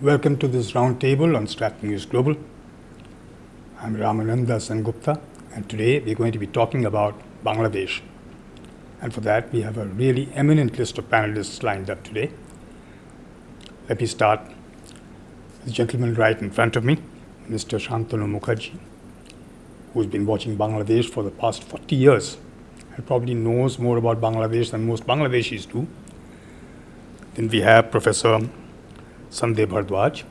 Welcome to this roundtable on Strat News Global. I'm Ramananda Sengupta, and today we're going to be talking about Bangladesh. And for that, we have a really eminent list of panelists lined up today. Let me start with the gentleman right in front of me, Mr. Shantanu Mukherjee, who's been watching Bangladesh for the past 40 years and probably knows more about Bangladesh than most Bangladeshis do. Then we have Professor Sanjay Bhardwaj,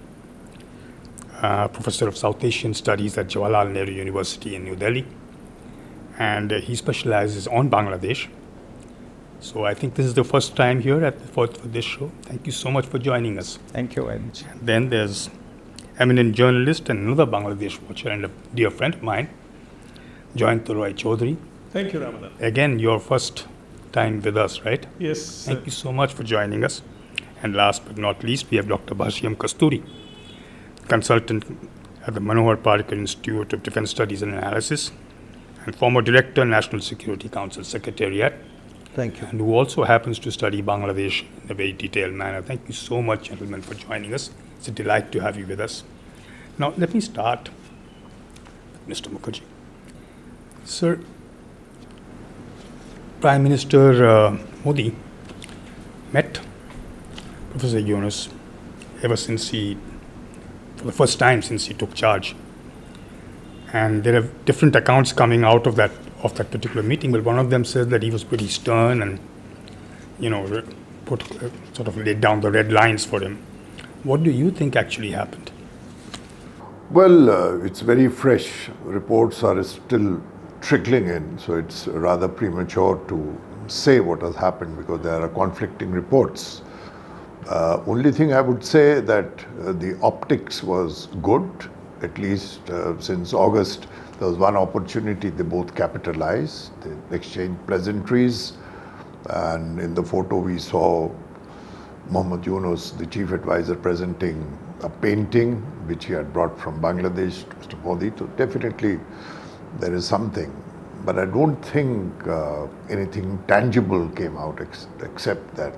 Professor of South Asian Studies at Jawaharlal Nehru University in New Delhi, and he specializes on Bangladesh. So I think this is the first time here for this show. Thank you so much for joining us. Thank you very much. Then there's eminent journalist and another Bangladesh watcher and a dear friend of mine, Jayant Roy Chaudhary. Thank you, Ramadan. Again, your first time with us, right? Yes. Thank you so much for joining us. And last but not least, we have Dr. Bhashyam Kasturi, consultant at the Manohar Parrikar Institute of Defense Studies and Analysis, and former director, National Security Council Secretariat. Thank you. And who also happens to study Bangladesh in a very detailed manner. Thank you so much, gentlemen, for joining us. It's a delight to have you with us. Now, let me start with Mr. Mukherjee. Sir, Prime Minister Modi met Professor Yunus ever since for the first time since he took charge. And there are different accounts coming out of that particular meeting, but one of them says that he was pretty stern and, sort of laid down the red lines for him. What do you think actually happened? Well, it's very fresh. Reports are still trickling in, so it's rather premature to say what has happened because there are conflicting reports. Only thing I would say that the optics was good, at least since August. There was one opportunity they both capitalized. They exchanged pleasantries, and in the photo we saw Mohammad Yunus, the chief advisor, presenting a painting which he had brought from Bangladesh to Mr. Modi. So definitely there is something, but I don't think anything tangible came out except that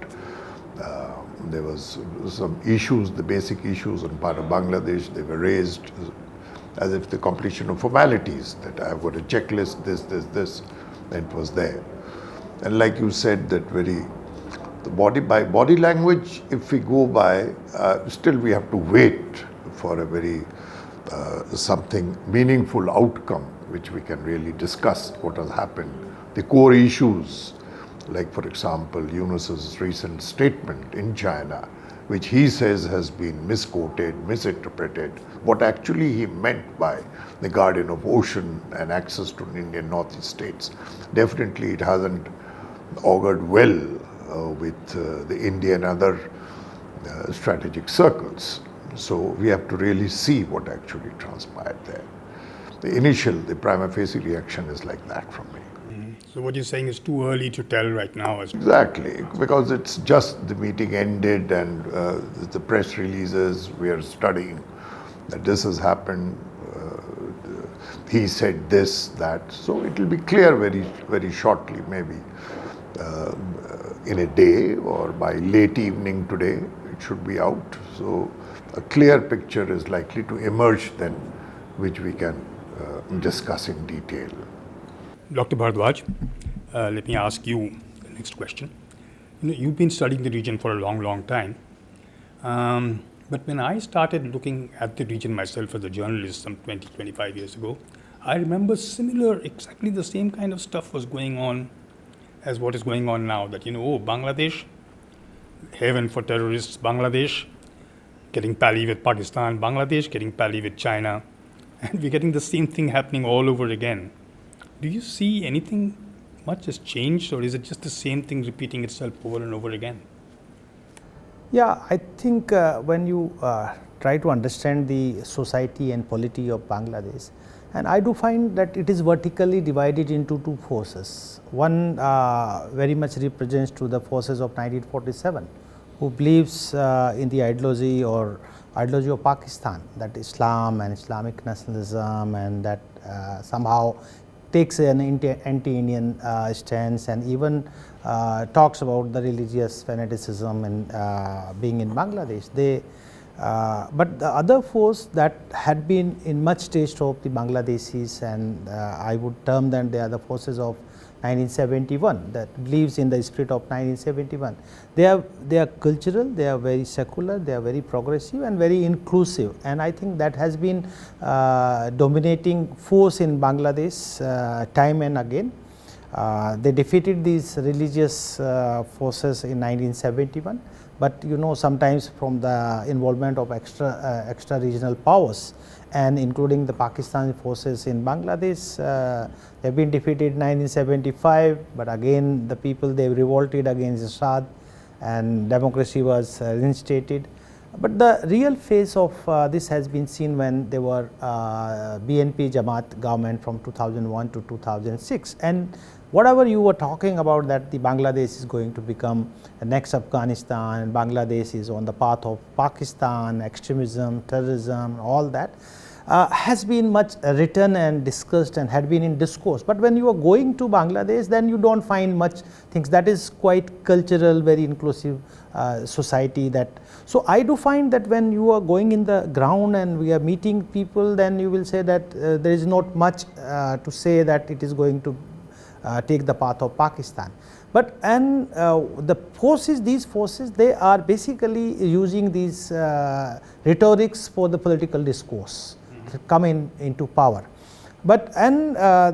there was some issues, the basic issues on part of Bangladesh. They were raised as if the completion of formalities, that I've got a checklist, this, and it was there. And like you said, that the body language, if we go by, still we have to wait for a very something meaningful outcome, which we can really discuss what has happened. The core issues, like for example, Yunus's recent statement in China, which he says has been misquoted, misinterpreted, what actually he meant by the guardian of ocean and access to Indian northeast states. Definitely it hasn't augured well with the Indian and other strategic circles. So we have to really see what actually transpired there. The prima facie reaction is like that from me. So what you're saying is too early to tell right now. Exactly, because it's just the meeting ended and the press releases, we are studying that this has happened, he said this, that. So it will be clear very, very shortly, maybe in a day or by late evening today, it should be out. So a clear picture is likely to emerge then, which we can discuss in detail. Dr. Bhardwaj, let me ask you the next question. You've been studying the region for a long, long time. But when I started looking at the region myself as a journalist some 20, 25 years ago, I remember exactly the same kind of stuff was going on as what is going on now. That, Bangladesh, haven for terrorists, Bangladesh, getting pally with Pakistan, Bangladesh, getting pally with China. And we're getting the same thing happening all over again. Do you see anything much has changed, or is it just the same thing repeating itself over and over again? Yeah, I think when you try to understand the society and polity of Bangladesh, and I do find that it is vertically divided into two forces. One very much represents to the forces of 1947, who believes in the ideology of Pakistan, that Islam and Islamic nationalism, and that somehow takes an anti-Indian stance, and even talks about the religious fanaticism and being in Bangladesh. They But the other force that had been in much taste of the Bangladeshis, and I would term them, they are the forces of 1971, that believes in the spirit of 1971. They are cultural, they are very secular, they are very progressive and very inclusive, and I think that has been dominating force in Bangladesh time and again. They defeated these religious forces in 1971, but you know, sometimes from the involvement of extra regional powers and including the Pakistani forces in Bangladesh, they have been defeated in 1975, but again the people, they revolted against Assad and democracy was reinstated. But the real face of this has been seen when there were BNP Jamaat government from 2001 to 2006, and whatever you were talking about, that the Bangladesh is going to become the next Afghanistan, Bangladesh is on the path of Pakistan, extremism, terrorism, all that has been much written and discussed and had been in discourse. But when you are going to Bangladesh, then you don't find much things. That is quite cultural, very inclusive society. That so I do find that when you are going in the ground and we are meeting people, then you will say that there is not much to say that it is going to take the path of Pakistan. But the forces, these forces, they are basically using these rhetorics for the political discourse to come into power. But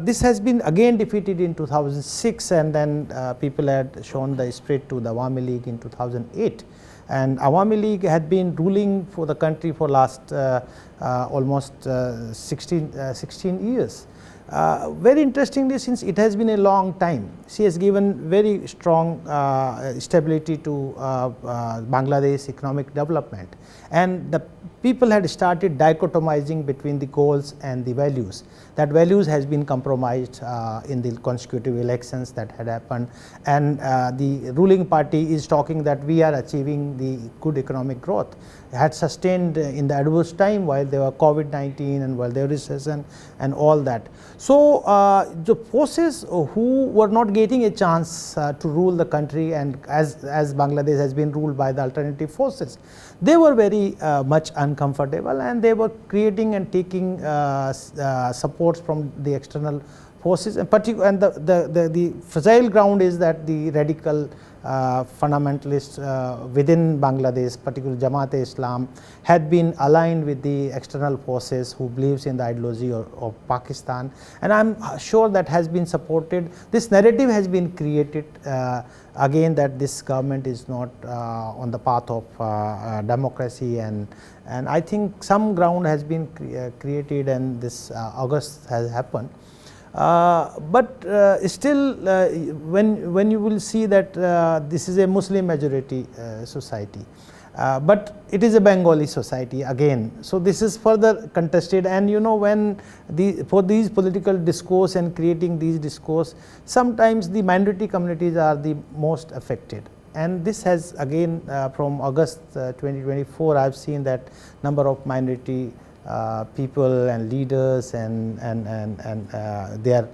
this has been again defeated in 2006, and then people had shown the spirit to the Awami League in 2008. And Awami League had been ruling for the country for last almost 16 years. Very interestingly, since it has been a long time, she has given very strong stability to Bangladesh economic development, and the people had started dichotomizing between the goals and the values. That values has been compromised in the consecutive elections that had happened, and the ruling party is talking that we are achieving the good economic growth. It had sustained in the adverse time while there were COVID-19 and while there was recession and all that. So the forces who were not getting a chance to rule the country, and as Bangladesh has been ruled by the alternative forces, they were very much uncomfortable, and they were creating and taking supports from the external forces, and the fragile ground is that the radical fundamentalists within Bangladesh, particularly Jamaat-e-Islam, had been aligned with the external forces who believes in the ideology of Pakistan, and I'm sure that has been supported. This narrative has been created again, that this government is not on the path of democracy, and I think some ground has been created, and this August has happened. But still, when you will see that this is a Muslim majority society, but it is a Bengali society again. So this is further contested, and you know, when for these political discourse and creating these discourse, sometimes the minority communities are the most affected. And this has again from August 2024, I have seen that number of minority people and leaders and their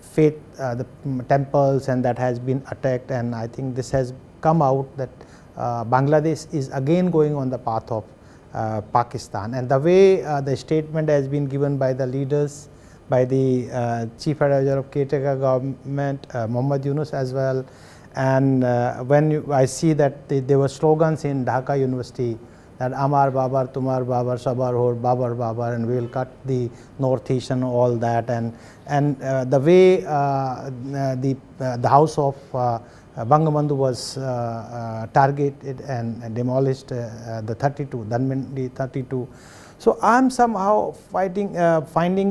faith, the temples, and that has been attacked, and I think this has come out that Bangladesh is again going on the path of Pakistan. And the way the statement has been given by the leaders, by the Chief Advisor of caretaker government, Muhammad Yunus as well, and when I see that there were slogans in Dhaka University, that Amar Babar, Tumar Babar, Sabar Hor, Babar Babar, and we will cut the northeast and all that, and the way the house of Bangabandhu was targeted and demolished, the 32, Dhanmandi 32. So I am somehow finding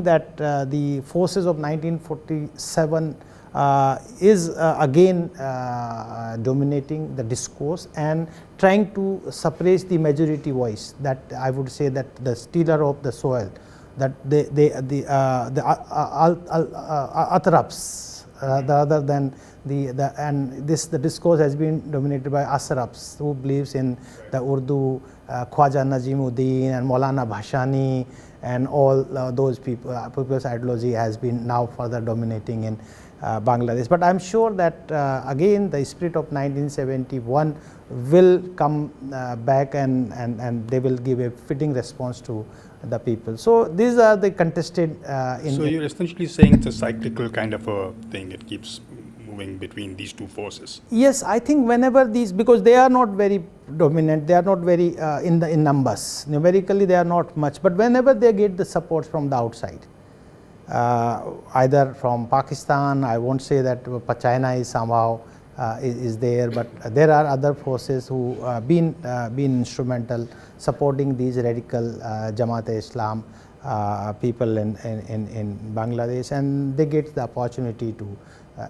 that the forces of 1947 is again dominating the discourse and trying to suppress the majority voice. That I would say that the stealer of the soil, that the Atraps, rather than the discourse has been dominated by Asrafs, who believes in the Urdu, Khwaja Najimuddin and Maulana Bhashani, and all those people's ideology has been now further dominating in Bangladesh. But I am sure that again the spirit of 1971 will come back, and they will give a fitting response to the people. So these are the contested. So you're essentially saying it's a cyclical kind of a thing. It keeps moving between these two forces. Yes, I think whenever these, because they are not very dominant, they are not very in numbers. Numerically, they are not much. But whenever they get the support from the outside, either from Pakistan, I won't say that China is somehow is there, but there are other forces who been instrumental supporting these radical Jamaat-e-Islam people in Bangladesh, and they get the opportunity to.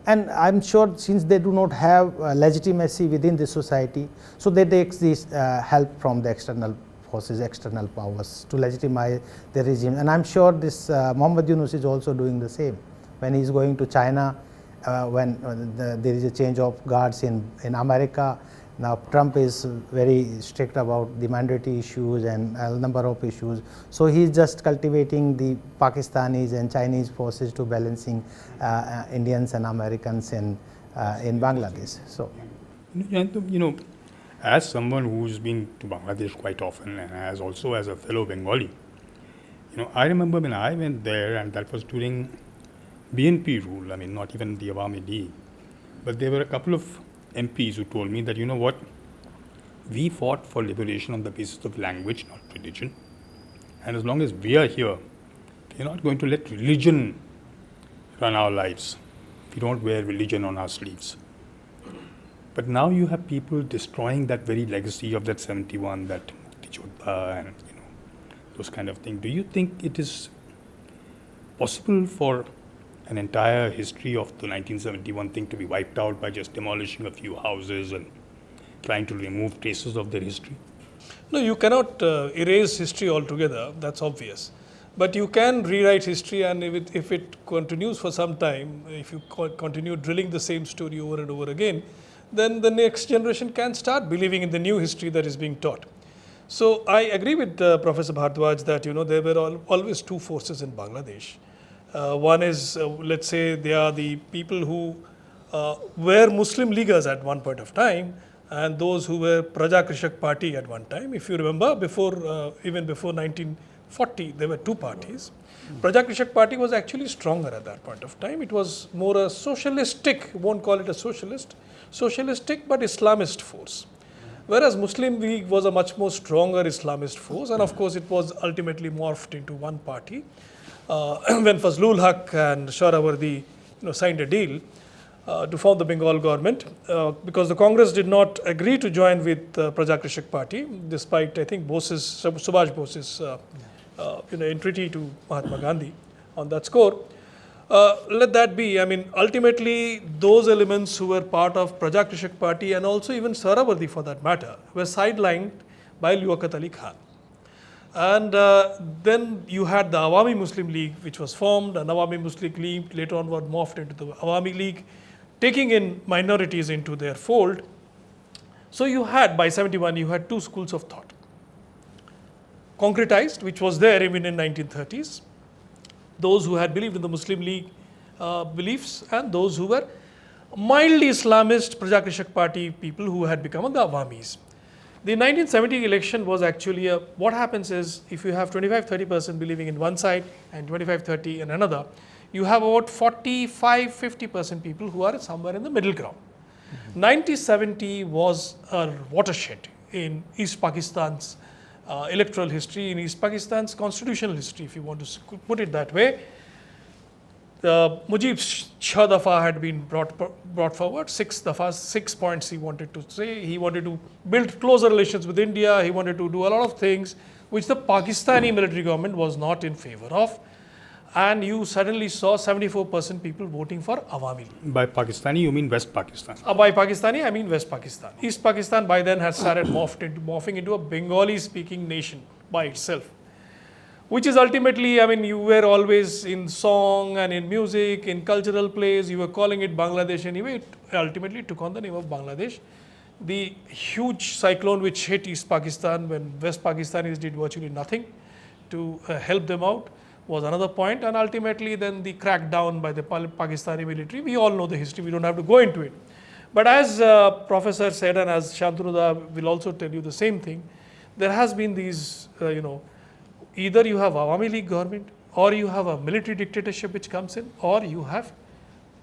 And I'm sure since they do not have legitimacy within the society, so they take this help from the external forces, external powers to legitimize the regime. And I'm sure this Muhammad Yunus is also doing the same. When he's going to China, when there is a change of guards in America, now Trump is very strict about the mandatory issues and a number of issues. So he's just cultivating the Pakistanis and Chinese forces to balancing Indians and Americans in Bangladesh. So, you know, as someone who's been to Bangladesh quite often, and as also as a fellow Bengali, you know, I remember when I went there, and that was during BNP rule. I mean, not even the Awami League, but there were a couple of MPs who told me that, you know what, we fought for liberation on the basis of language, not religion. And as long as we are here, we're not going to let religion run our lives. We don't wear religion on our sleeves. But now you have people destroying that very legacy of that 71, that Jodha, and you know, those kind of things. Do you think it is possible for an entire history of the 1971 thing to be wiped out by just demolishing a few houses and trying to remove traces of their history? No, you cannot erase history altogether, that's obvious. But you can rewrite history, and if it continues for some time, if you continue drilling the same story over and over again, then the next generation can start believing in the new history that is being taught. So I agree with Professor Bhardwaj that, you know, there were always two forces in Bangladesh. One is, let's say, they are the people who were Muslim Leaguers at one point of time, and those who were Praja Krishak Party at one time. If you remember, even before 1940, there were two parties. Praja Krishak Party was actually stronger at that point of time. It was more a socialistic, won't call it a socialistic but Islamist force. Whereas Muslim League was a much more stronger Islamist force, and of course it was ultimately morphed into one party. When Fazlul Haq and Shahrawardi signed a deal to form the Bengal government, because the Congress did not agree to join with Praja Krishak Party, despite I think Subhash Bose's entreaty to Mahatma Gandhi on that score. Let that be. I mean, ultimately, those elements who were part of Praja Krishak Party, and also even Shahrawardi for that matter, were sidelined by Liaquat Ali Khan. And then you had the Awami Muslim League, which was formed, and Awami Muslim League later on was morphed into the Awami League, taking in minorities into their fold. So you had, by 71, you had two schools of thought. Concretized, which was there even in 1930s, those who had believed in the Muslim League beliefs, and those who were mildly Islamist Praja Krishak Party people who had become the Awamis. The 1970 election was actually what happens is, if you have 25-30% believing in one side and 25-30 in another, you have about 45-50% people who are somewhere in the middle ground. 1970 was a watershed in East Pakistan's electoral history, in East Pakistan's constitutional history, if you want to put it that way. Mujib's 6 dafa had been brought forward, 6 dafas, 6 points he wanted to say. He wanted to build closer relations with India, he wanted to do a lot of things which the Pakistani military government was not in favor of. And you suddenly saw 74% people voting for Awami League. By Pakistani, you mean West Pakistan? By Pakistani, I mean West Pakistan. East Pakistan by then had started morphing into a Bengali-speaking nation by itself, which is ultimately, I mean, you were always in song and in music, in cultural plays, you were calling it Bangladesh anyway. It ultimately took on the name of Bangladesh. The huge cyclone which hit East Pakistan when West Pakistanis did virtually nothing to help them out was another point, and ultimately then the crackdown by the Pakistani military. We all know the history, we don't have to go into it. But as Professor said, and as Shantanu will also tell you the same thing, there has been these, either you have Awami League government, or you have a military dictatorship which comes in, or you have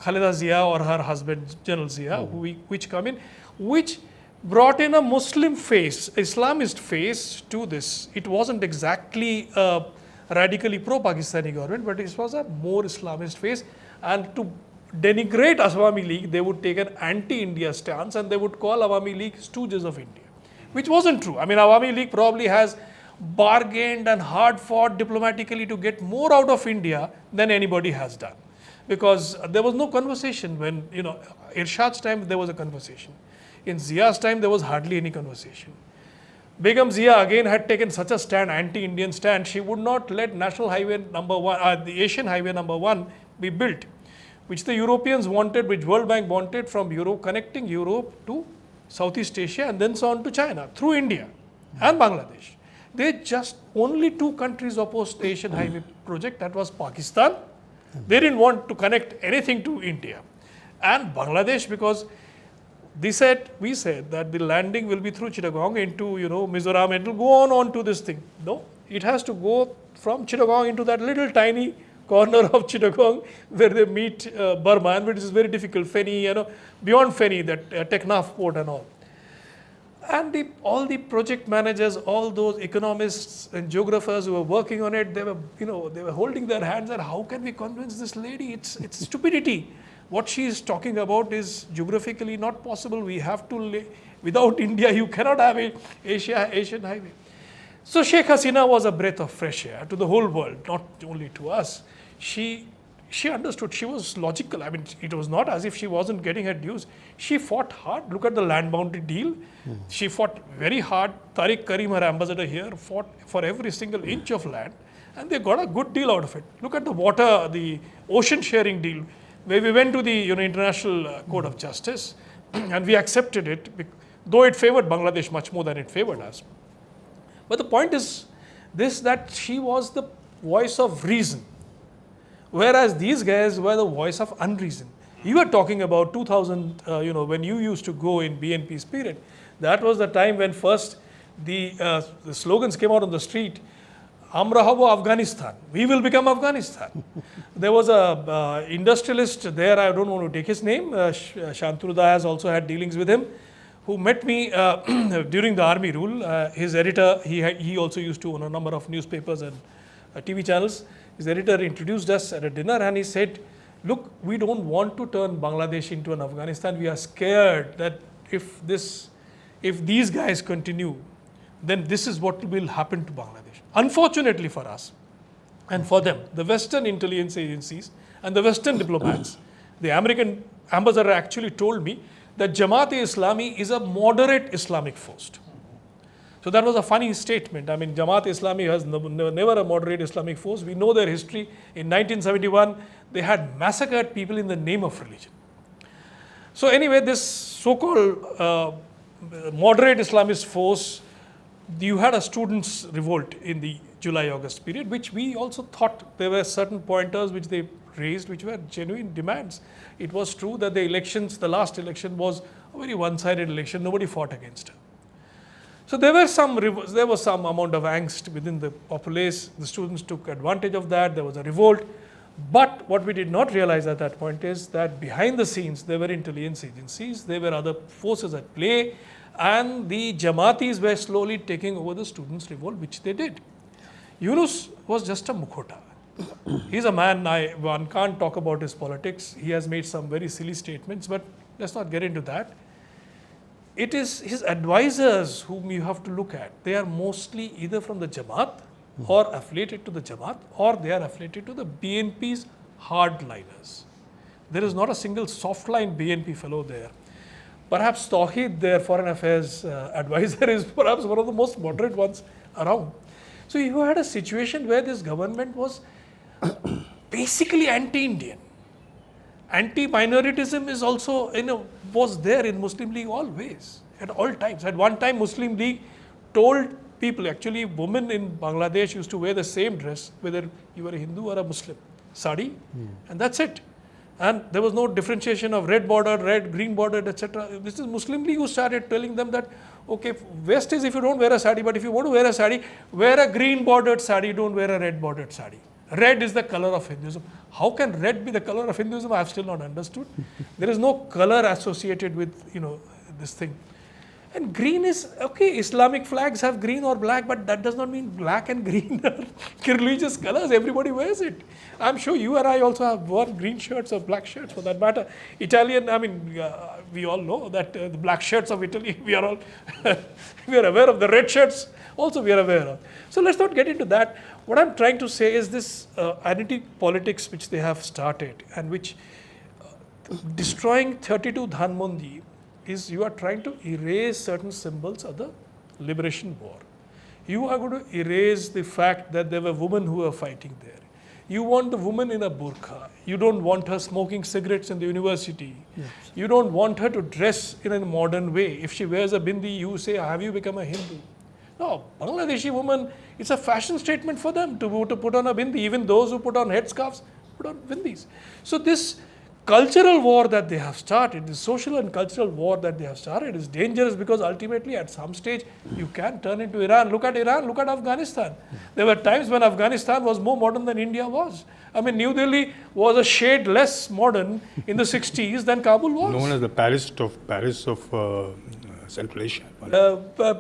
Khaleda Zia or her husband General Zia, which come in, which brought in a Muslim face, Islamist face to this. It wasn't exactly a radically pro-Pakistani government, but it was a more Islamist face. And to denigrate Awami League, they would take an anti-India stance and they would call Awami League stooges of India, which wasn't true. I mean, Awami League probably has bargained and hard fought diplomatically to get more out of India than anybody has done. Because there was no conversation when, Irshad's time there was a conversation. In Zia's time there was hardly any conversation. Begum Zia again had taken such a stand, anti-Indian stand, she would not let National Highway number 1, the Asian Highway number 1 be built, which the Europeans wanted, which World Bank wanted from Europe, connecting Europe to Southeast Asia and then so on to China through India and Bangladesh. They just, only 2 countries opposed the Asian Highway project, that was Pakistan. They didn't want to connect anything to India. And Bangladesh, because we said that the landing will be through Chittagong into, Mizoram, and it will go on to this thing. No, it has to go from Chittagong into that little tiny corner of Chittagong where they meet Burma, and which is very difficult, Feni, beyond Feni, that Teknaf port and all. And all the project managers, all those economists and geographers who were working on it, they were holding their hands and how can we convince this lady? It's stupidity. What she is talking about is geographically not possible. We have to, without India, you cannot have an Asian highway. So Sheikh Hasina was a breath of fresh air to the whole world, not only to us. She understood, she was logical. I mean, it was not as if she wasn't getting her dues. She fought hard. Look at the land boundary deal. She fought very hard. Tariq Karim, her ambassador here, fought for every single inch of land, and they got a good deal out of it. Look at the water, the ocean sharing deal, where we went to the International Court of Justice, and we accepted it, though it favored Bangladesh much more than it favored us. But the point is this, that she was the voice of reason, whereas these guys were the voice of unreason. You were talking about 2000, when you used to go in BNP's period. That was the time when first the slogans came out on the street, Amrahabo Afghanistan, we will become Afghanistan. There was a industrialist there, I don't want to take his name, Shantanu has also had dealings with him, who met me during the army rule. His editor, he also used to own a number of newspapers and TV channels. His editor introduced us at a dinner and he said, look, we don't want to turn Bangladesh into an Afghanistan. We are scared that if these guys continue, then this is what will happen to Bangladesh. Unfortunately for us and for them, the Western intelligence agencies and the Western diplomats, the American ambassador actually told me that Jamaat-e-Islami is a moderate Islamic force. So that was a funny statement. I mean, Jamaat-e-Islami has never a moderate Islamic force. We know their history. In 1971, they had massacred people in the name of religion. So anyway, this so-called moderate Islamist force, you had a students' revolt in the July-August period, which we also thought there were certain pointers which they raised, which were genuine demands. It was true that the last election was a very one-sided election. Nobody fought against her. So there was some amount of angst within the populace. The students took advantage of that. There was a revolt. But what we did not realize at that point is that behind the scenes, there were intelligence agencies, there were other forces at play, and the Jamaatis were slowly taking over the students' revolt, which they did. Yunus was just a mukhota. He's a man, one can't talk about his politics. He has made some very silly statements, but let's not get into that. It is his advisors whom you have to look at. They are mostly either from the Jamaat or affiliated to the Jamaat, or they are affiliated to the BNP's hardliners. There is not a single soft-line BNP fellow there. Perhaps Tawheed, their foreign affairs advisor, is perhaps one of the most moderate ones around. So you had a situation where this government was basically anti-Indian. Anti-minoritism is also, was there in Muslim League always, at all times. At one time, Muslim League told people. Actually, women in Bangladesh used to wear the same dress, whether you were a Hindu or a Muslim, sari, and that's it. And there was no differentiation of red bordered, red, green bordered, etc. This is Muslim League who started telling them that, okay, West is if you don't wear a sari, but if you want to wear a sari, wear a green bordered sari, don't wear a red bordered sari. Red is the color of Hinduism. How can red be the color of Hinduism? I have still not understood. There is no color associated with, this thing. And green is, okay, Islamic flags have green or black, but that does not mean black and green are religious colors. Everybody wears it. I'm sure you and I also have worn green shirts or black shirts for that matter. Italian, we all know that the black shirts of Italy, we are all, we are aware of the red shirts, also we are aware of. So let's not get into that. What I'm trying to say is this identity politics which they have started and which destroying 32 Dhanmondi is you are trying to erase certain symbols of the liberation war. You are going to erase the fact that there were women who were fighting there. You want the woman in a burqa. You don't want her smoking cigarettes in the university. Yes. You don't want her to dress in a modern way. If she wears a bindi, you say, have you become a Hindu? No, Bangladeshi woman, it's a fashion statement for them to put on a bindi. Even those who put on headscarves put on bindis. So this cultural war that they have started, the social and cultural war that they have started is dangerous because ultimately at some stage you can turn into Iran. Look at Iran, look at Afghanistan. There were times when Afghanistan was more modern than India was. New Delhi was a shade less modern in the 60s than Kabul was. Known as the Paris of Central Asia.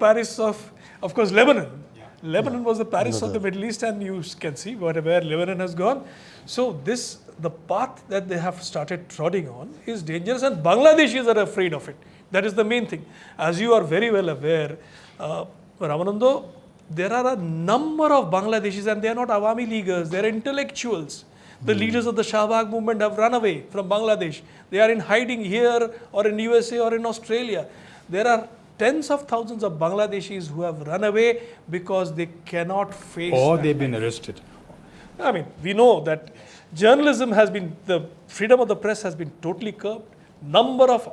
Paris of course, Lebanon. Yeah. Lebanon was the Paris of the Middle East, and you can see where Lebanon has gone. So the path that they have started treading on is dangerous, and Bangladeshis are afraid of it. That is the main thing. As you are very well aware, Ramanando, there are a number of Bangladeshis, and they are not Awami Leaguers, they are intellectuals. The leaders of the Shahbag movement have run away from Bangladesh. They are in hiding here or in USA or in Australia. There are tens of thousands of Bangladeshis who have run away because they cannot face. Or they've been arrested. We know that journalism has been, the freedom of the press has been totally curbed. Number of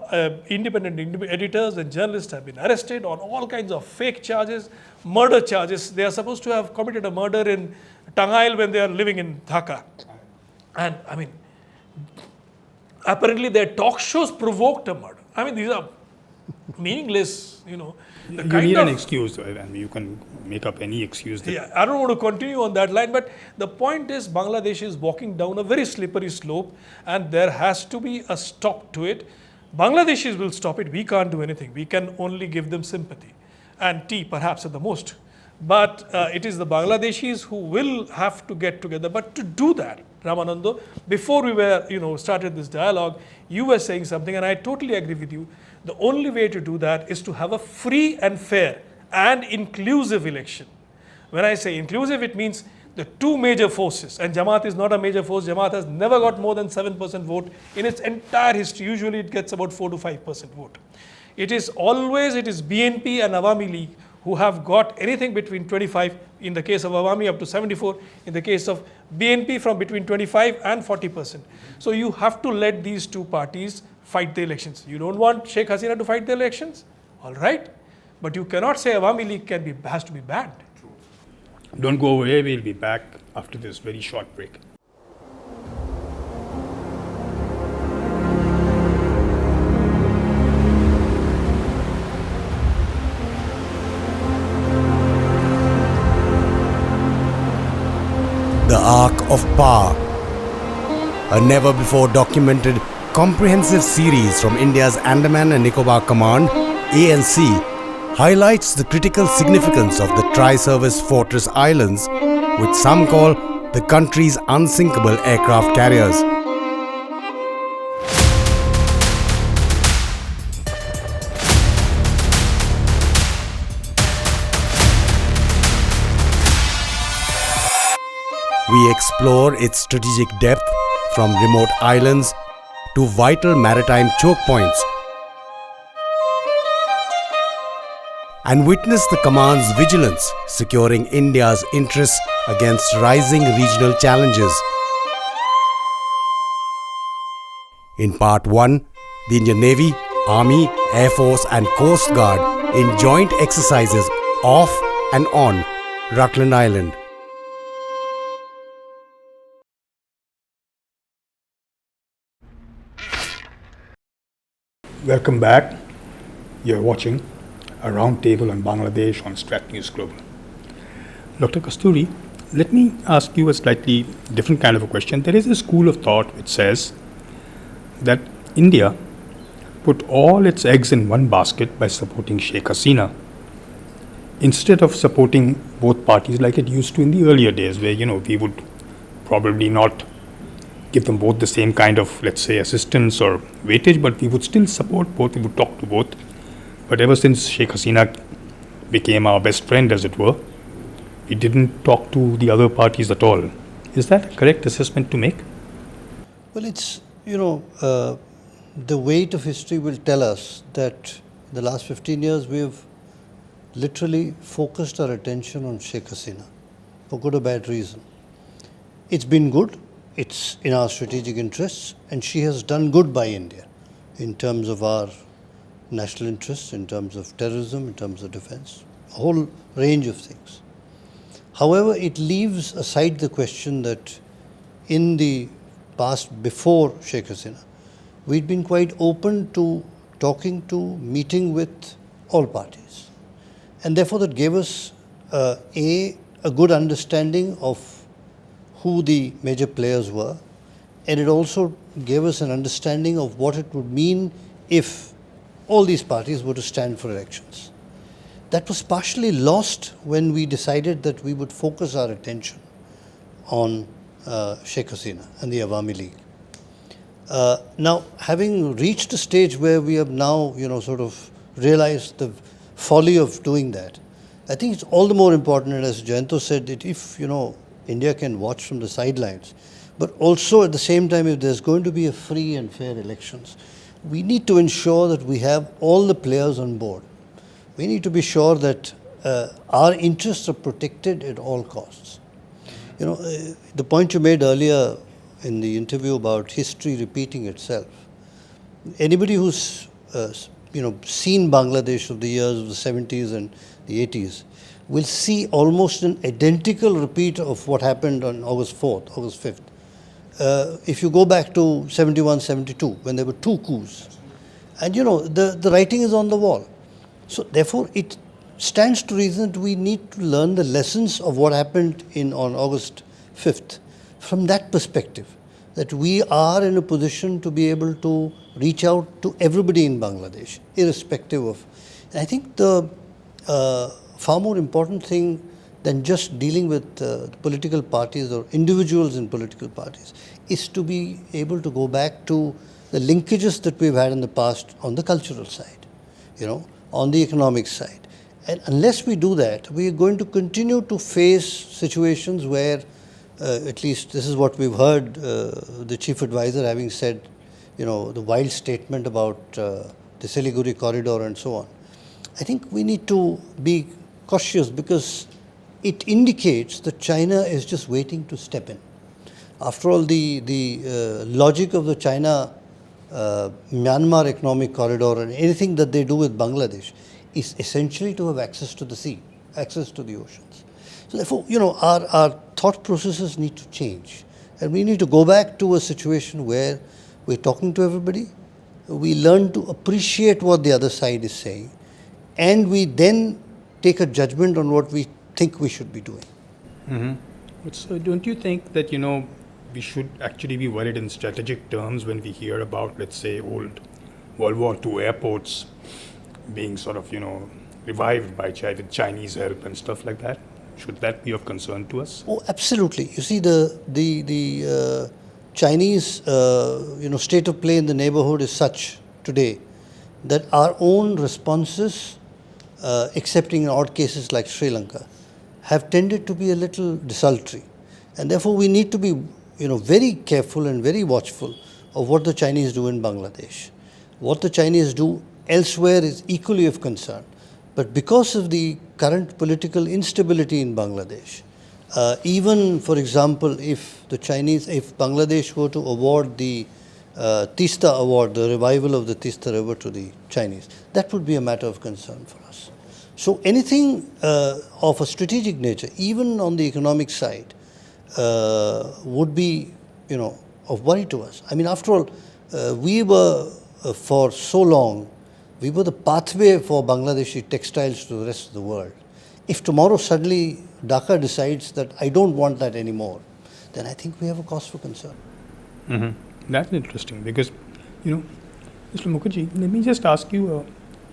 independent editors and journalists have been arrested on all kinds of fake charges, murder charges. They are supposed to have committed a murder in Tangail when they are living in Dhaka. And apparently their talk shows provoked a murder. These are meaningless, You need an excuse. You can make up any excuse. I don't want to continue on that line, but the point is Bangladesh is walking down a very slippery slope and there has to be a stop to it. Bangladeshis will stop it. We can't do anything. We can only give them sympathy and tea perhaps at the most. But it is the Bangladeshis who will have to get together. But to do that, Ramanando, before we were, started this dialogue, you were saying something and I totally agree with you. The only way to do that is to have a free and fair and inclusive election. When I say inclusive, it means the two major forces, and Jamaat is not a major force. Jamaat has never got more than 7% vote in its entire history. Usually it gets about 4 to 5% vote. It is BNP and Awami League who have got anything between 25, in the case of Awami up to 74, in the case of BNP from between 25 and 40%. So you have to let these two parties fight the elections. You don't want Sheikh Hasina to fight the elections? All right. But you cannot say Awami League has to be banned. Don't go away. We'll be back after this very short break. The Arc of Power, a never-before-documented comprehensive series from India's Andaman and Nicobar Command, ANC, highlights the critical significance of the tri-service fortress islands, which some call the country's unsinkable aircraft carriers. We explore its strategic depth from remote islands to vital maritime choke points and witness the command's vigilance securing India's interests against rising regional challenges. In Part 1, the Indian Navy, Army, Air Force and Coast Guard in joint exercises off and on Rutland Island. Welcome back. You're watching a roundtable on Bangladesh on Strat News Global. Dr. Kasturi, let me ask you a slightly different kind of a question. There is a school of thought which says that India put all its eggs in one basket by supporting Sheikh Hasina instead of supporting both parties like it used to in the earlier days, where we would probably not give them both the same kind of, let's say, assistance or weightage, but we would still support both, we would talk to both. But ever since Sheikh Hasina became our best friend, as it were, we didn't talk to the other parties at all. Is that a correct assessment to make? Well, it's, the weight of history will tell us that in the last 15 years we have literally focused our attention on Sheikh Hasina for good or bad reason. It's been good, it's in our strategic interests, and she has done good by India in terms of our national interests, in terms of terrorism, in terms of defense, a whole range of things. However, it leaves aside the question that in the past, before Sheikh Hasina, we'd been quite open to talking to, meeting with all parties. And therefore that gave us a good understanding of who the major players were, and it also gave us an understanding of what it would mean if all these parties were to stand for elections. That was partially lost when we decided that we would focus our attention on Sheikh Hasina and the Awami League. Now, having reached a stage where we have now, sort of realized the folly of doing that, I think it's all the more important, and as Jayanto said, that if, India can watch from the sidelines, but also at the same time, if there's going to be a free and fair elections, we need to ensure that we have all the players on board. We need to be sure that our interests are protected at all costs. The point you made earlier in the interview about history repeating itself, anybody who's seen Bangladesh of the years of the 70s and the 80s will see almost an identical repeat of what happened on August 4th, August 5th. If you go back to 71, 72, when there were two coups, and the writing is on the wall. So therefore, it stands to reason that we need to learn the lessons of what happened on August 5th from that perspective, that we are in a position to be able to reach out to everybody in Bangladesh, irrespective of. And I think the far more important thing than just dealing with political parties or individuals in political parties is to be able to go back to the linkages that we've had in the past on the cultural side, on the economic side. And unless we do that, we are going to continue to face situations where, at least this is what we've heard, the chief advisor having said, the wild statement about the Siliguri corridor and so on. I think we need to be cautious because it indicates that China is just waiting to step in. After all, the logic of the China-Myanmar economic corridor and anything that they do with Bangladesh is essentially to have access to the sea, access to the oceans. So therefore, our thought processes need to change. And we need to go back to a situation where we're talking to everybody, we learn to appreciate what the other side is saying, and we then take a judgment on what we think we should be doing. Mm-hmm. But so don't you think that, we should actually be worried in strategic terms when we hear about, let's say, old World War II airports being sort of, revived by with Chinese help and stuff like that? Should that be of concern to us? Oh, absolutely. You see, the Chinese, state of play in the neighborhood is such today that our own responses, excepting in odd cases like Sri Lanka, have tended to be a little desultory. And therefore, we need to be, very careful and very watchful of what the Chinese do in Bangladesh. What the Chinese do elsewhere is equally of concern. But because of the current political instability in Bangladesh, even, for example, if Bangladesh were to award the Tista award, the revival of the Tista River to the Chinese. That would be a matter of concern for us. So anything of a strategic nature, even on the economic side, would be, of worry to us. I mean, after all, we were for so long, we were the pathway for Bangladeshi textiles to the rest of the world. If tomorrow suddenly Dhaka decides that I don't want that anymore, then I think we have a cause for concern. That's interesting because, Mr. Mukherjee, let me just ask you a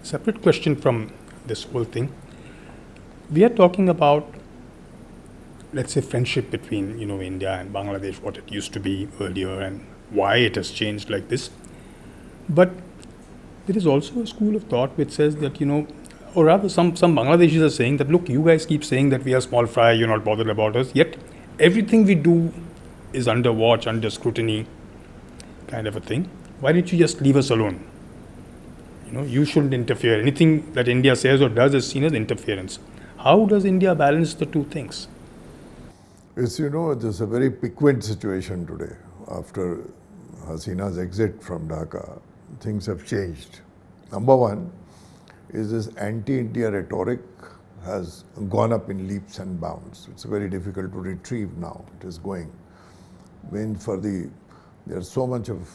separate question from this whole thing. We are talking about, let's say, friendship between, India and Bangladesh, what it used to be earlier and why it has changed like this. But there is also a school of thought which says that, or rather some Bangladeshis are saying that, look, you guys keep saying that we are small fry, you're not bothered about us, yet everything we do is under watch, under scrutiny, kind of a thing. Why don't you just leave us alone? You shouldn't interfere. Anything that India says or does is seen as interference. How does India balance the two things? It's, there's a very piquant situation today. After Hasina's exit from Dhaka, things have changed. Number one is this anti-India rhetoric has gone up in leaps and bounds. It's very difficult to retrieve now. It is going. There's so much of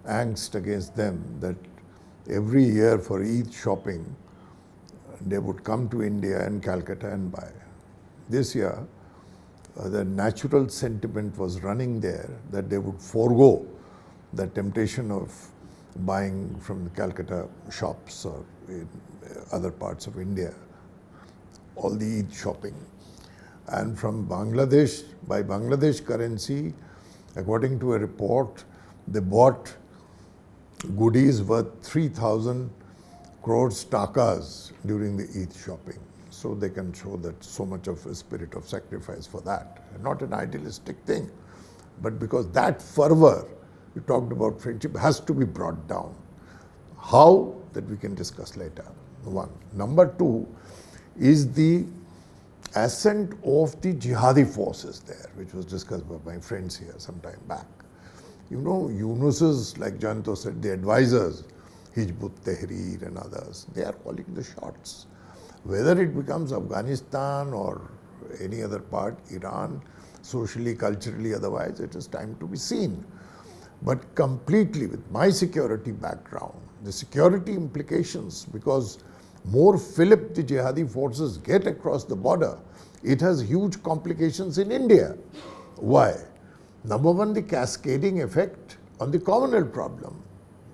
angst against them that every year for Eid shopping, they would come to India and Calcutta and buy. This year, the natural sentiment was running there that they would forego the temptation of buying from Calcutta shops or in other parts of India, all the Eid shopping. And from Bangladesh, by Bangladesh currency, according to a report, they bought goodies worth 3,000 crores takas during the Eid shopping. So they can show that so much of a spirit of sacrifice for that. Not an idealistic thing, but because that fervor, you talked about friendship, has to be brought down. How? That we can discuss later. One. Number two is the ascent of the jihadi forces there, which was discussed by my friends here some time back. Yunus's, like Janto said, the advisors, Hizb ut-Tahrir and others, they are calling the shots. Whether it becomes Afghanistan or any other part, Iran, socially, culturally, otherwise, it is time to be seen. But completely with my security background, the security implications, because more fillip the jihadi forces get across the border, it has huge complications in India. Why? Number one, the cascading effect on the communal problem.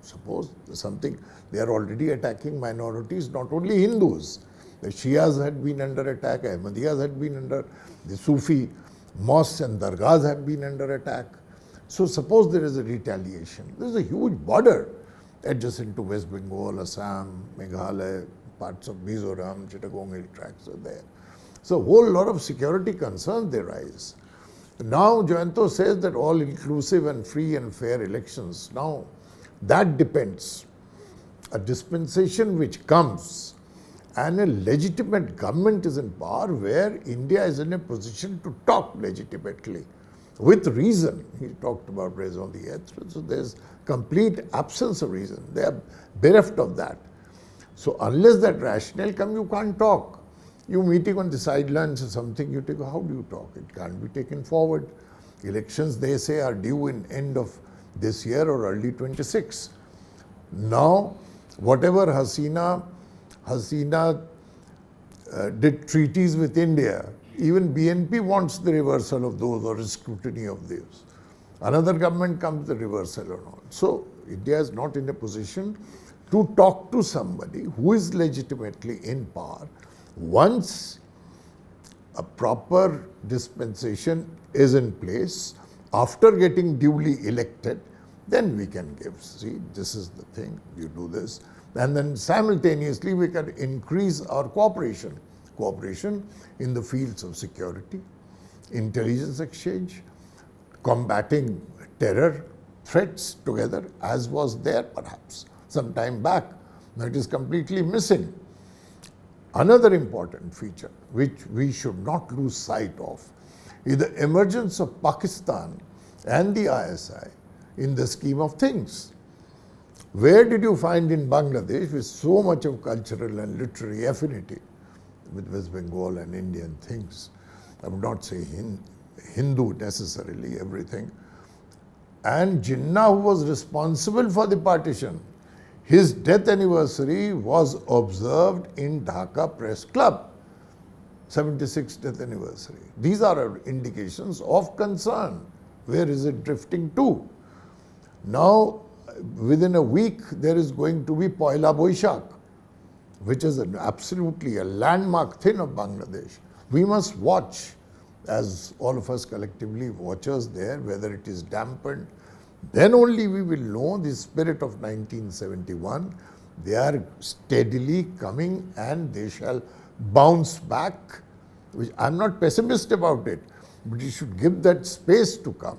Suppose they are already attacking minorities, not only Hindus. The Shias had been under attack, Ahmadiyas had been under, the Sufi mosques and dargahs have been under attack. So suppose there is a retaliation. There is a huge border adjacent to West Bengal, Assam, Meghalaya, parts of Mizoram, Chittagong hill tracts are there. So a whole lot of security concerns they rise. Now Jayanto says that all inclusive and free and fair elections. Now that depends. A dispensation which comes and a legitimate government is in power where India is in a position to talk legitimately. With reason, he talked about raison d'etre, so there's complete absence of reason. They are bereft of that. So unless that rationale comes, you can't talk. You meeting on the sidelines or something, you take, how do you talk? It can't be taken forward. Elections, they say, are due in end of this year or early 26. Now, whatever Hasina did treaties with India, even BNP wants the reversal of those or scrutiny of those. Another government comes the reversal and all. So India is not in a position to talk to somebody who is legitimately in power. Once a proper dispensation is in place, after getting duly elected, then we can give, see, this is the thing, you do this. And then simultaneously we can increase our cooperation in the fields of security, intelligence exchange, combating terror threats together, as was there perhaps some time back. Now it is completely missing. Another important feature which we should not lose sight of is the emergence of Pakistan and the ISI in the scheme of things. Where did you find in Bangladesh, with so much of cultural and literary affinity with West Bengal and Indian things, I would not say Hindu necessarily, everything, and Jinnah, who was responsible for the partition, his death anniversary was observed in Dhaka Press Club, 76th death anniversary. These are indications of concern. Where is it drifting to? Now, within a week, there is going to be Poila Boishakh, which is absolutely a landmark thing of Bangladesh. We must watch, as all of us collectively watchers there, whether it is dampened. Then only we will know the spirit of 1971. They are steadily coming and they shall bounce back. Which I'm not pessimist about it, but you should give that space to come.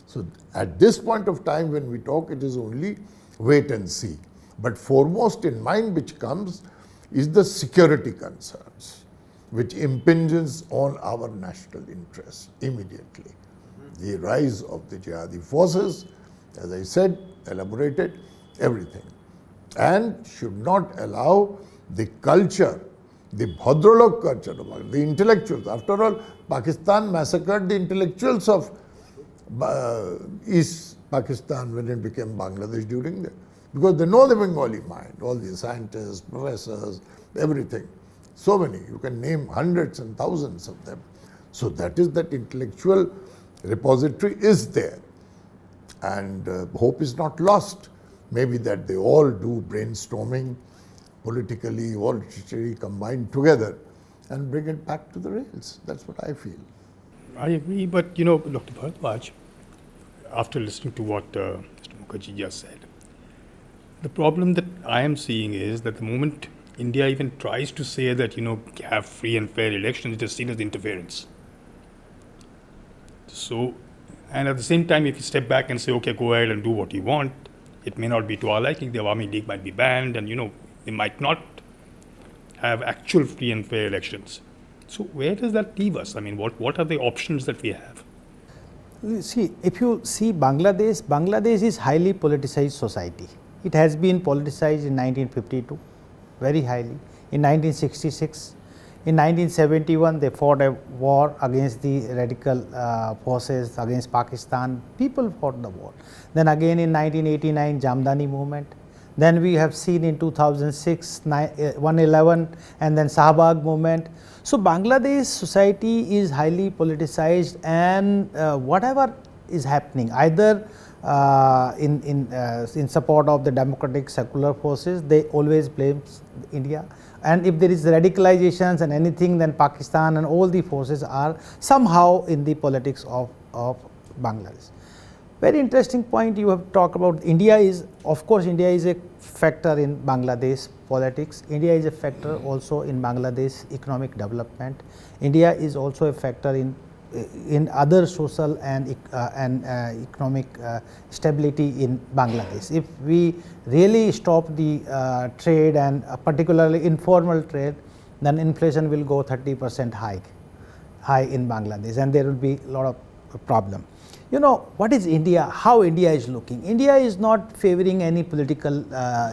So at this point of time when we talk, it is only wait and see. But foremost in mind which comes is the security concerns, which impinges on our national interests immediately. The rise of the Jihadi forces, as I said, elaborated everything, and should not allow the culture, the Bhadralok culture, the intellectuals. After all, Pakistan massacred the intellectuals of East Pakistan when it became Bangladesh during that, because they know the Bengali mind, all the scientists, professors, everything. So many, you can name hundreds and thousands of them. So that is that intellectual repository is there. And hope is not lost. Maybe that they all do brainstorming, politically, all literally combined together and bring it back to the rails. That's what I feel. I agree, but Dr. Bharadwaj, after listening to what Mr. Mukherjee just said, the problem that I am seeing is that the moment India even tries to say that, have free and fair elections, it is seen as interference. So, and at the same time, if you step back and say, okay, go ahead and do what you want, it may not be to our liking. The Awami League might be banned, and they might not have actual free and fair elections. So where does that leave us? I mean, what are the options that we have? See, if you see Bangladesh is highly politicized society. It has been politicized in 1952, very highly. In 1966, in 1971, they fought a war against the radical forces against Pakistan. People fought the war. Then again in 1989, Jamdani movement. Then we have seen in 2006, 111, and then Shahbag movement. So Bangladesh society is highly politicized, and whatever is happening, either in support of the democratic secular forces, they always blame India. And if there is radicalizations and anything, then Pakistan and all the forces are somehow in the politics of Bangladesh. Very interesting point you have talked about. India is, of course, India is a factor in Bangladesh politics. India is a factor also in Bangladesh economic development. India is also a factor in other social and economic stability in Bangladesh. If we really stop the trade, and particularly informal trade, then inflation will go 30% high in Bangladesh, and there will be a lot of problem. What is India? How India is looking? India is not favoring any political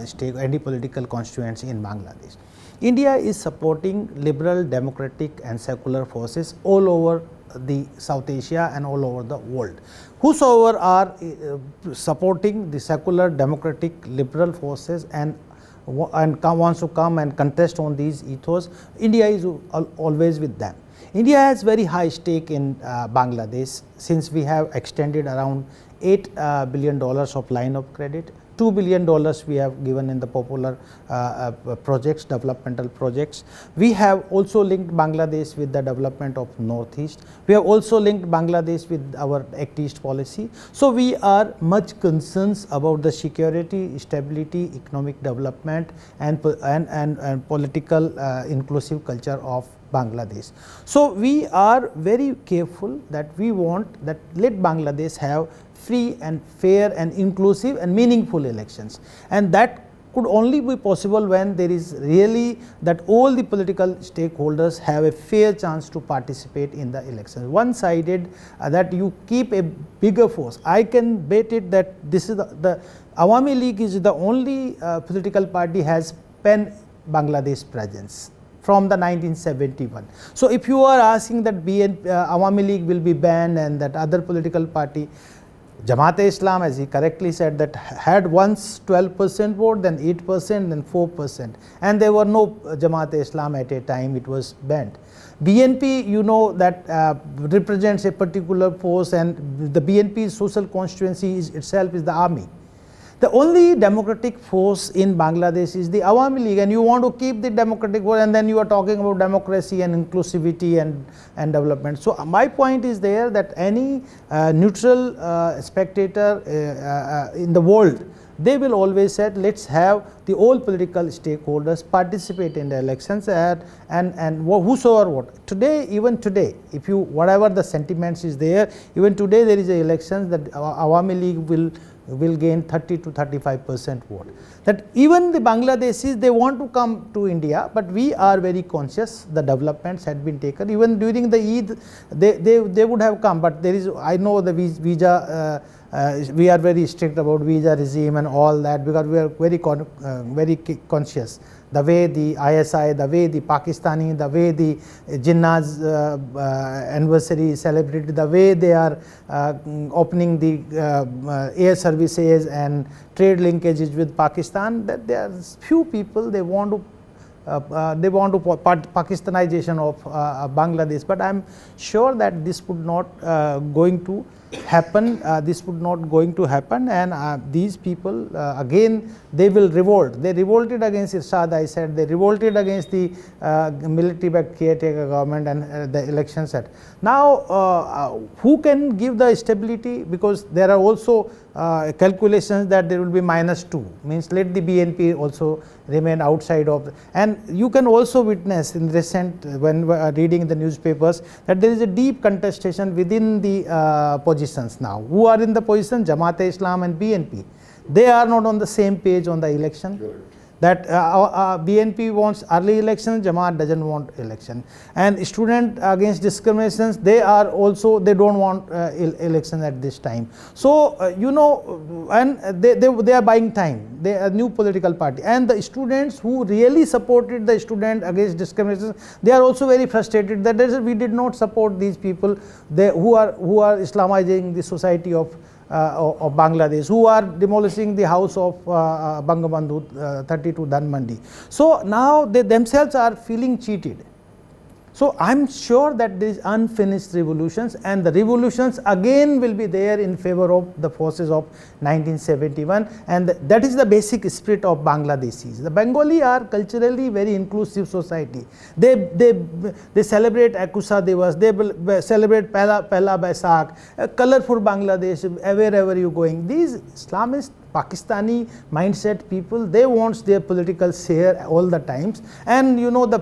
stake, any political constituency in Bangladesh. India is supporting liberal, democratic and secular forces all over the South Asia and all over the world. Whosoever are supporting the secular, democratic, liberal forces and wants to come and contest on these ethos, India is always with them. India has very high stake in Bangladesh, since we have extended around $8 billion of line of credit. $2 billion we have given in the popular projects, developmental projects. We have also linked Bangladesh with the development of Northeast. We have also linked Bangladesh with our Act East policy. So we are much concerned about the security, stability, economic development and political inclusive culture of Bangladesh. So we are very careful that we want that let Bangladesh have free and fair and inclusive and meaningful elections, and that could only be possible when there is really that all the political stakeholders have a fair chance to participate in the elections. One-sided, that you keep a bigger force. I can bet it that this is the Awami League is the only political party has pan-Bangladesh presence from the 1971. So if you are asking that Awami League will be banned and that other political party, Jamaat-e-Islam, as he correctly said, that had once 12% vote, then 8%, then 4%, and there were no Jamaat-e-Islam at a time, it was banned. BNP, you know, that represents a particular force, and the BNP's social constituency itself is the army. The only democratic force in Bangladesh is the Awami League, and you want to keep the democratic force, and then you are talking about democracy and inclusivity and development. So my point is there that any neutral spectator in the world, they will always say, let's have the all political stakeholders participate in the elections and whosoever vote. Today, even today, if you, whatever the sentiments is there, even today there is a elections that Awami League will gain 30 to 35% vote. That even the Bangladeshis, they want to come to India, but we are very conscious the developments had been taken. Even during the Eid, they would have come, but there is, I know the visa, we are very strict about visa regime and all that, because we are very conscious. The way the ISI, the way the Pakistani, the way the Jinnah's anniversary is celebrated, the way they are opening the air services and trade linkages with Pakistan, that there are few people, they want to Pakistanization of Bangladesh, but I am sure that this would not going to happen. This would not going to happen, and these people again they will revolt. They revolted against Irshad. I said they revolted against the military-backed caretaker government and the election set. Now, who can give the stability? Because there are also calculations that there will be -2, means let the BNP also remain outside of, and you can also witness in recent when reading the newspapers that there is a deep contestation within the positions now. Who are in the position? Jamaat-e-Islam and BNP. They are not on the same page on the election. Sure. That BNP wants early election, Jamaat doesn't want election. And student against discriminations, they are also, they don't want election at this time. So, you know, and they are buying time. They are a new political party. And the students who really supported the student against discrimination, they are also very frustrated that we did not support these people who are Islamizing the society of Bangladesh, who are demolishing the house of Bangabandhu 32 Dhanmandi. So now they themselves are feeling cheated. So I am sure that there is unfinished revolutions, and the revolutions again will be there in favor of the forces of 1971, and that is the basic spirit of Bangladeshis. The Bengali are culturally very inclusive society. They celebrate Akusa Divas, they celebrate Pehla Baisakh, colorful Bangladesh wherever you going. These Islamist Pakistani mindset people, they want their political share all the times, and you know the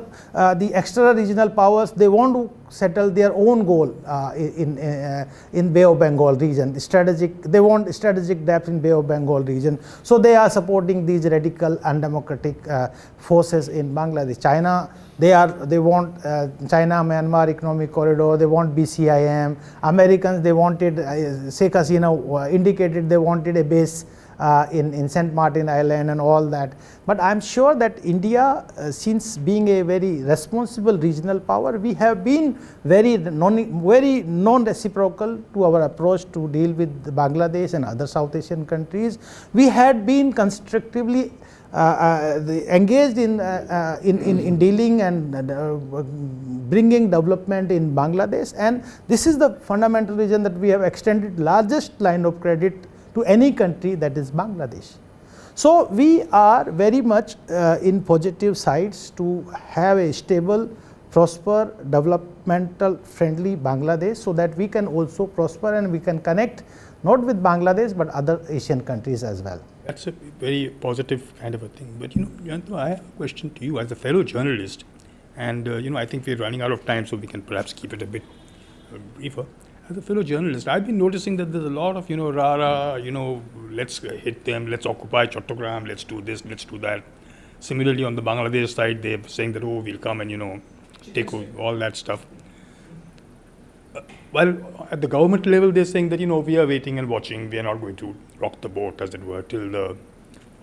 extra regional powers, they want to settle their own goal in Bay of Bengal region. They want strategic depth in Bay of Bengal region. So they are supporting these radical undemocratic forces in Bangladesh. China, they want China-Myanmar economic corridor. They want BCIM. Americans, they wanted Sheikh Hasina indicated they wanted a base in St. Martin Island and all that. But I am sure that India, since being a very responsible regional power, we have been very non-reciprocal to our approach to deal with Bangladesh and other South Asian countries. We had been constructively engaged in dealing and bringing development in Bangladesh, and this is the fundamental reason that we have extended largest line of credit to any country, that is Bangladesh. So we are very much in positive sides to have a stable, prosper, developmental friendly Bangladesh, so that we can also prosper and we can connect not with Bangladesh but other Asian countries as well. That's a very positive kind of a thing. But you know, Jayanta, I have a question to you as a fellow journalist, and you know, I think we're running out of time, so we can perhaps keep it a bit briefer. As a fellow journalist, I've been noticing that there's a lot of, rah-rah, let's hit them, let's occupy Chattogram, let's do this, let's do that. Similarly, on the Bangladesh side, they're saying that, we'll come and, take over, all that stuff. While at the government level, they're saying that, we are waiting and watching, we are not going to rock the boat, as it were, till the...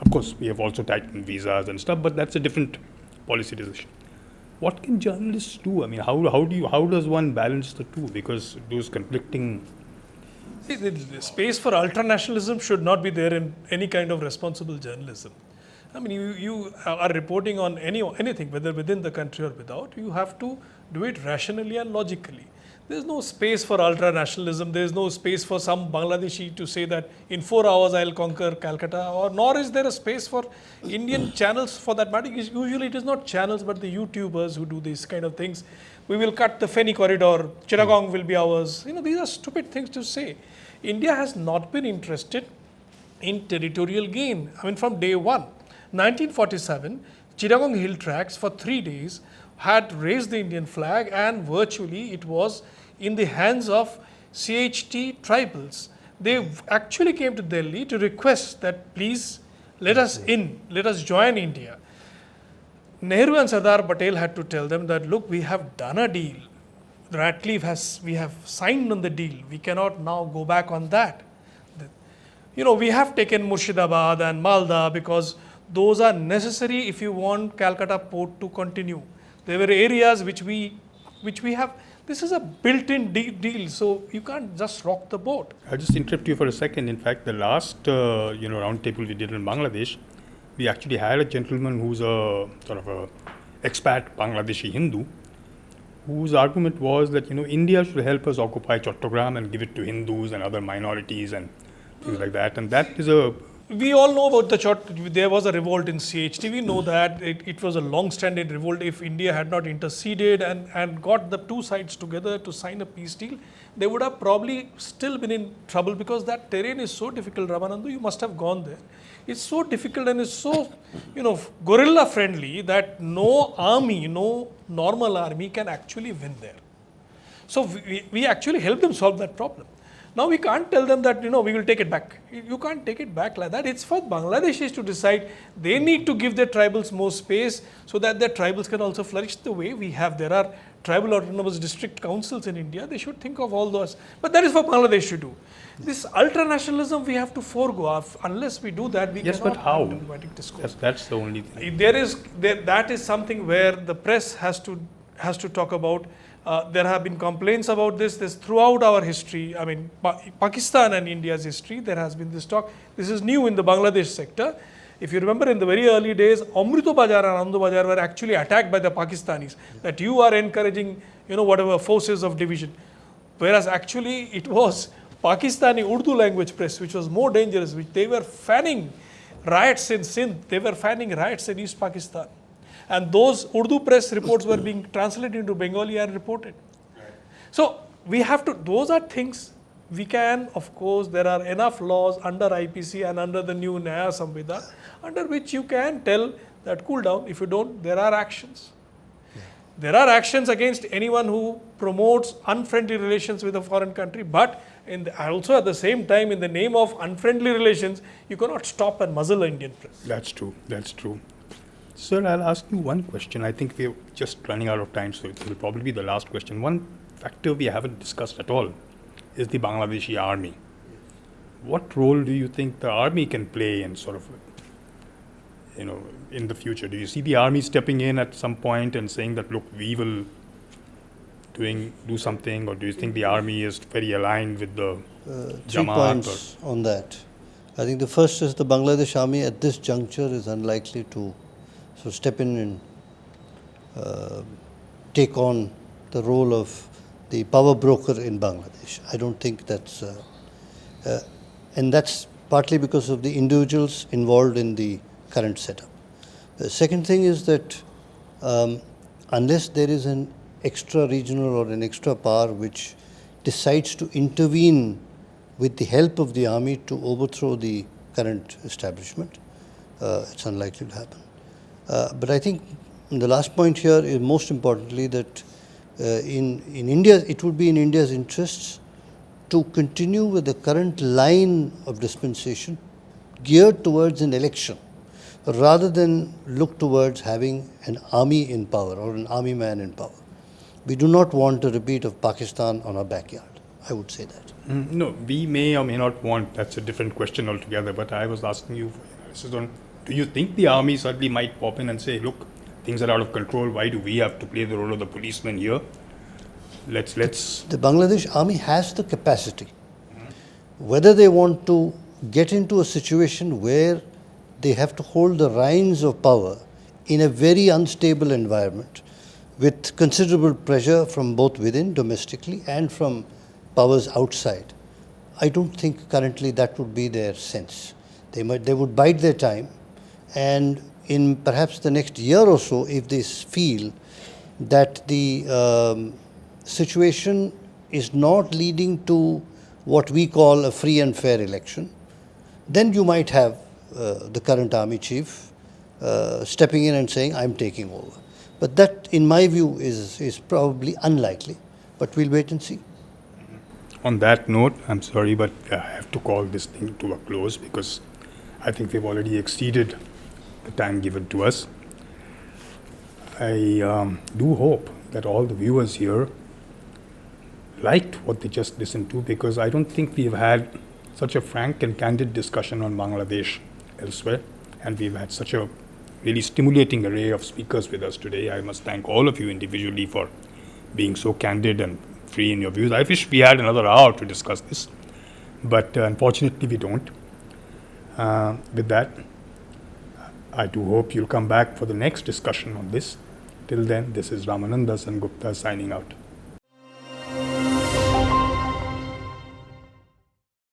Of course, we have also tightened visas and stuff, but that's a different policy decision. What can journalists do? I mean, how does one balance the two? Because those conflicting... See, the space for ultranationalism should not be there in any kind of responsible journalism. I mean, you are reporting on anything, whether within the country or without, you have to do it rationally and logically. There's no space for ultranationalism. There's no space for some Bangladeshi to say that in 4 hours I'll conquer Calcutta, or nor is there a space for Indian channels for that matter. Usually it is not channels, but the YouTubers who do these kind of things. We will cut the Feni corridor, Chittagong will be ours. These are stupid things to say. India has not been interested in territorial gain. I mean, from day one. 1947, Chittagong hill tracks for 3 days had raised the Indian flag, and virtually it was in the hands of CHT tribals. They actually came to Delhi to request that please let us in, let us join India. Nehru and Sardar Patel had to tell them that, look, we have done a deal. We have signed on the deal. We cannot now go back on that. We have taken Murshidabad and Malda because those are necessary if you want Calcutta port to continue. There were areas which we have. This is a built-in deal, so you can't just rock the boat. I'll just interrupt you for a second. In fact, the last roundtable we did in Bangladesh, we actually had a gentleman who's a sort of a expat Bangladeshi Hindu, whose argument was that India should help us occupy Chattogram and give it to Hindus and other minorities and things like that. And that is a... We all know about there was a revolt in CHT. We know that it was a long-standing revolt. If India had not interceded and got the two sides together to sign a peace deal, they would have probably still been in trouble, because that terrain is so difficult, Ramanandu. You must have gone there. It's so difficult and it's so, guerrilla friendly that no army, no normal army can actually win there. So we actually helped them solve that problem. Now we can't tell them that, we will take it back. You can't take it back like that. It's for Bangladeshis to decide. They need to give their tribals more space so that their tribals can also flourish the way we have. There are tribal autonomous district councils in India. They should think of all those. But that is for Bangladesh to do. This ultranationalism we have to forego. Unless we do that, we yes, cannot but how? have democratic discourse. That's the only thing. That is something where the press has to talk about. There have been complaints about this throughout our history. I mean, Pakistan and India's history, there has been this talk. This is new in the Bangladesh sector. If you remember, in the very early days, Amrito Bazaar and Anandu Bazaar were actually attacked by the Pakistanis, that you are encouraging, whatever forces of division. Whereas actually it was Pakistani Urdu language press which was more dangerous, which they were fanning riots in Sindh, they were fanning riots in East Pakistan. And those Urdu press reports were being translated into Bengali and reported. Right. So we have to, those are things we can, of course, there are enough laws under IPC and under the new Nyaya Samvida, under which you can tell that cool down. If you don't, there are actions. Yeah. There are actions against anyone who promotes unfriendly relations with a foreign country, but also at the same time, in the name of unfriendly relations, you cannot stop and muzzle the Indian press. That's true. That's true. Sir, I'll ask you one question. I think we're just running out of time, so it will probably be the last question. One factor we haven't discussed at all is the Bangladeshi army. What role do you think the army can play in sort of, in the future? Do you see the army stepping in at some point and saying that, look, we will do something, or do you think the army is very aligned with the 3 points on that. I think the first is the Bangladesh army at this juncture is unlikely to step in and take on the role of the power broker in Bangladesh. I don't think that's, and that's partly because of the individuals involved in the current setup. The second thing is that unless there is an extra regional or an extra power which decides to intervene with the help of the army to overthrow the current establishment, it's unlikely to happen. But I think the last point here is most importantly that in India, it would be in India's interests to continue with the current line of dispensation geared towards an election rather than look towards having an army in power or an army man in power. We do not want a repeat of Pakistan on our backyard. I would say that. No, we may or may not want, that's a different question altogether, but I was asking you for analysis on, do you think the army suddenly might pop in and say, look, things are out of control, why do we have to play the role of the policeman here? Let's. The Bangladesh army has the capacity. Whether they want to get into a situation where they have to hold the reins of power in a very unstable environment with considerable pressure from both within, domestically, and from powers outside, I don't think currently that would be their sense. They would bide their time, and in perhaps the next year or so, if they feel that the situation is not leading to what we call a free and fair election, then you might have the current army chief stepping in and saying, I'm taking over. But that, in my view, is probably unlikely. But we'll wait and see. On that note, I'm sorry, but I have to call this thing to a close because I think we've already exceeded the time given to us. I do hope that all the viewers here liked what they just listened to, because I don't think we've had such a frank and candid discussion on Bangladesh elsewhere, and we've had such a really stimulating array of speakers with us today. I must thank all of you individually for being so candid and free in your views. I wish we had another hour to discuss this, but unfortunately we don't. With that, I do hope you'll come back for the next discussion on this. Till then, this is Ramananda Sengupta signing out.